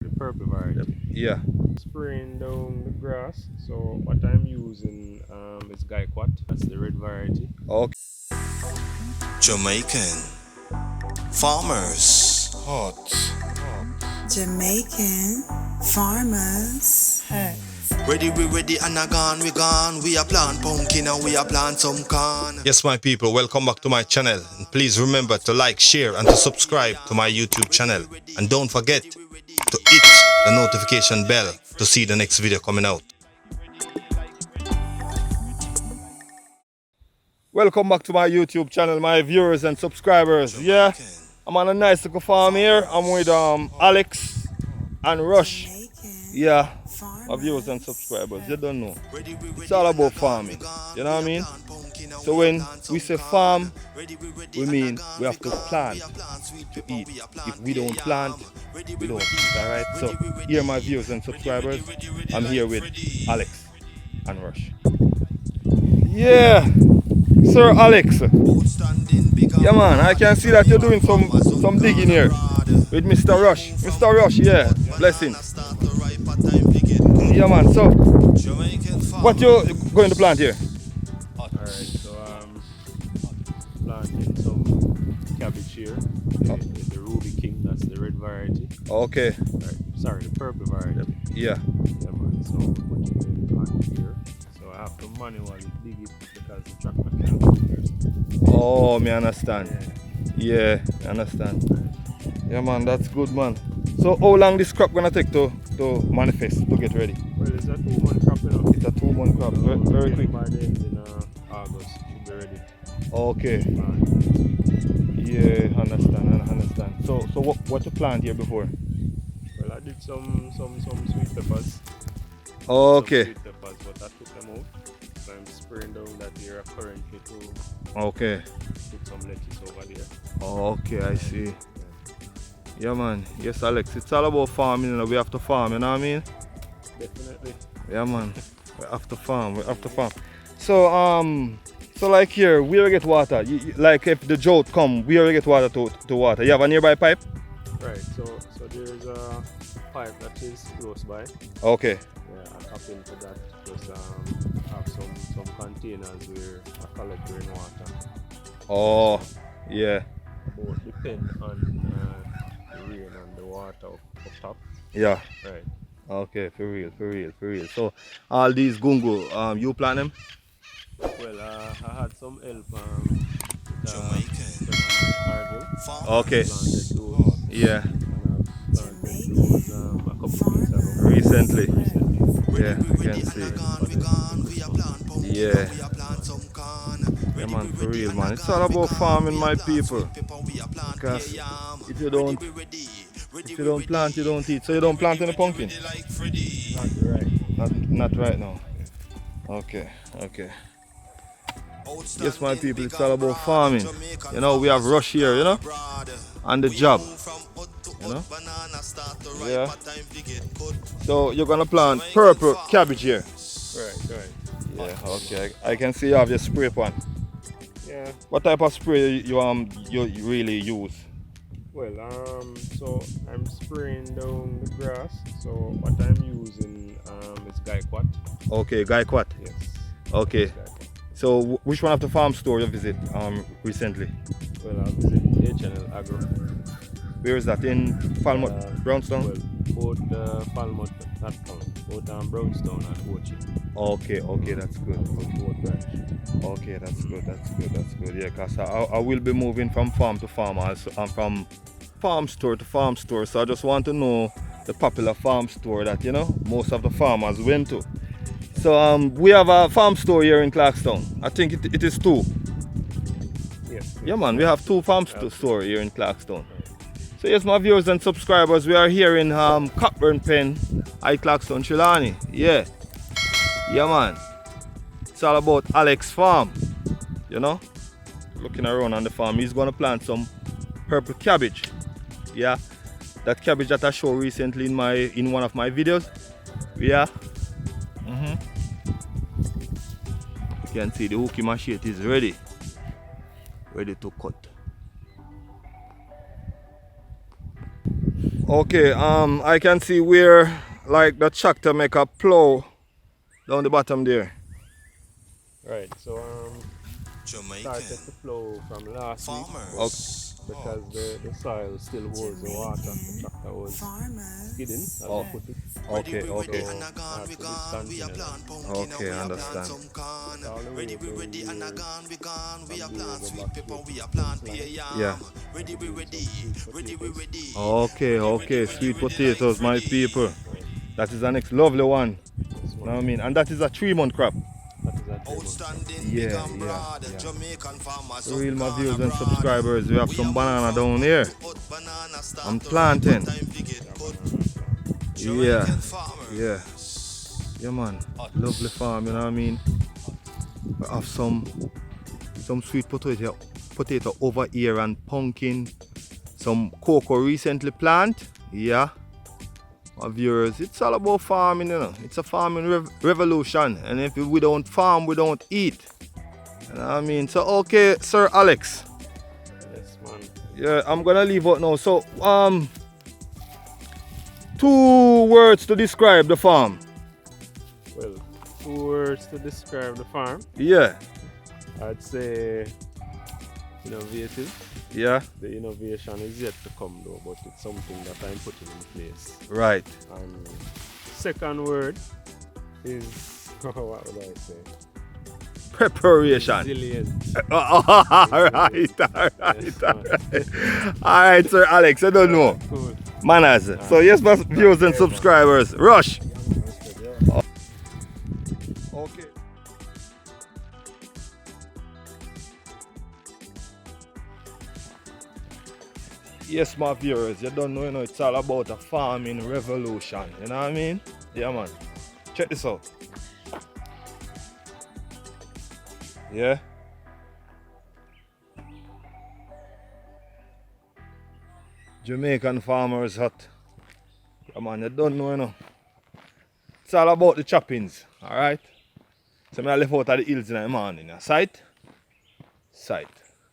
The purple variety. Yeah. Spraying down the grass. So what I'm using is Gaikwat. That's the red variety. Okay. Jamaican Farmers Hut. Jamaican Farmers Hut. Ready, we ready, and a gone, we gone. We a plant pumpkin and we a plant some corn. Yes, my people, welcome back to my channel. And please remember to like, share, and to subscribe to my YouTube channel. And don't forget to hit the notification bell to see the next video coming out. Welcome back to my YouTube channel, my viewers and subscribers. Yeah, I'm on a nice little farm here. I'm with Alex and Rush. Yeah, my viewers and subscribers, you don't know. It's all about farming, you know what I mean? So when we say farm, we mean we have to plant to eat. If we don't plant, we don't eat, alright? So here my viewers and subscribers, I'm here with Alex and Rush. Yeah, Sir Alex. Yeah man, I can see that you're doing some digging here with Mr. Rush. Mr. Rush, yeah, blessings. Yeah man, so what you going to plant here? Alright, so planting some cabbage here. The Ruby King, that's the red variety. Okay. Right, sorry, the purple variety. Yeah. Yeah man, so put it in on here. So I have to manually dig it because the tractor can't go first. Oh, me understand. Yeah, I understand. Yeah man, that's good man. So how long this crop gonna take to manifest, to get ready? Well, it's a 2-month crop, you know. It's a 2-month crop, very quick. By the end in August, should be ready. Okay. Next week. Yeah, understand. So what you plant here before? Well, I did some sweet peppers. Okay. Some sweet peppers, but I took them out. So I'm spraying down that area currently to Okay. put some lettuce over there. Okay, I see. Yeah man, yes Alex, it's all about farming, you know. We have to farm, you know what I mean? Definitely. Yeah man, we have to farm. So like here, where you get water? Like if the drought come, where you get water to water? You have a nearby pipe? Right, so there's a pipe that is close by. Okay. Yeah, I tap into that. Just have some containers where I collect rainwater. Oh, yeah. Both depend on the rain and the water up top. Yeah. Right. Okay, for real. So all these gungo, you plant them? Well, I had some help with Okay. planted those. Yeah. And I planted those a couple of weeks ago. Recently. Recently. Yeah, I can see. Yeah. Yeah man, for real man. It's all about farming, my people. Because if you don't plant, you don't eat. So you don't plant any pumpkin? Not right now. Okay. Yes my people, it's all about farming. You know, we have Rush here, you know, on the job. You know? Yeah. So you're gonna plant purple cabbage here. Right. Yeah, okay. I can see you have your spray pan. Yeah. What type of spray you really use? Well, so I'm spraying down the grass. So what I'm using is Gaikwat. Okay, Gaikwat. Yes. Okay. Gaikwat. So which one of the farm store you visit recently? Well, I visited H&L Agro. Where is that? In Falmouth, Brownstone? Well, both Falmouth, not Falmouth, both Brownstone and Ochi. Okay, that's good. Both branch. Okay, that's good. Yeah, because I will be moving from farm to farm also. I'm from farm store to farm store. So I just want to know the popular farm store that, you know, most of the farmers went to. So we have a farm store here in Clarkstown. I think it is 2. Yes. Yeah man, we have 2 farm store here in Clarkstown. So yes, my viewers and subscribers, we are here in Cockburn Pen, Clarkstown, Trelawney. Yeah man. It's all about Alex farm, you know. Looking around on the farm, he's gonna plant some purple cabbage. Yeah, that cabbage that I showed recently in one of my videos. Yeah. You can see the hooky machete is ready to cut. Okay, I can see where like the tractor make a plow down the bottom there. Right. So Jamaican started to flow from last week, but farmers. because the soil still holds the water, the tractor was skidding as Oh, we put it. okay, Ready okay, So and a I gone, had we to gone. We are discontinue that. plant pumpkin and okay, we I are plant understand. some corn. It's all the Ready, way we ready and a years gone, we gone. We are from there plant go sweet back pepper, to we are plant fence pear line Yeah. yam. Ready, to we do ready. some sweet Ready, we potatoes. ready. Okay, okay, sweet potatoes, my people. Right. That is the next lovely one. Yes, You man. know what I mean? And that is a 3-month crop. That is a 3 month crop. Outstanding, big Yeah, and yeah, broad. yeah. Jamaican farmers For up real, my gone viewers and abroad. subscribers, we have We some are move banana from down hut here. to hut. Banana I'm start to ripe, but planting. time to get Yeah, cut. banana plant. Yeah, Jamaican farmers. yeah, yeah, man. Lovely farm, you know what I mean? We have some sweet potato over here and pumpkin. Some cocoa recently planted. Yeah. My viewers, it's all about farming, you know. It's a farming revolution. And if we don't farm, we don't eat. You know what I mean? So, okay, Sir Alex. Yes, man. Yeah, I'm gonna leave out now. So, 2 words to describe the farm. Well, 2 words to describe the farm. Yeah, I'd say innovative. yeah, The innovation is yet to come though, but it's something that I'm putting in place. right. And second word is what would I say? Preparation. Resilient. Alright. Yes, man. Alright, Sir Alex, I don't know. Cool. Manners. So, yes, my viewers and subscribers, rush. Okay. Yes, my viewers, you don't know, it's all about a farming revolution. You know what I mean? Yeah, man. Check this out. Yeah. Jamaican Farmers Hut. Yeah, man, you don't know, It's all about the choppings, alright? So I left out of the hills in the morning. Sight? Sight.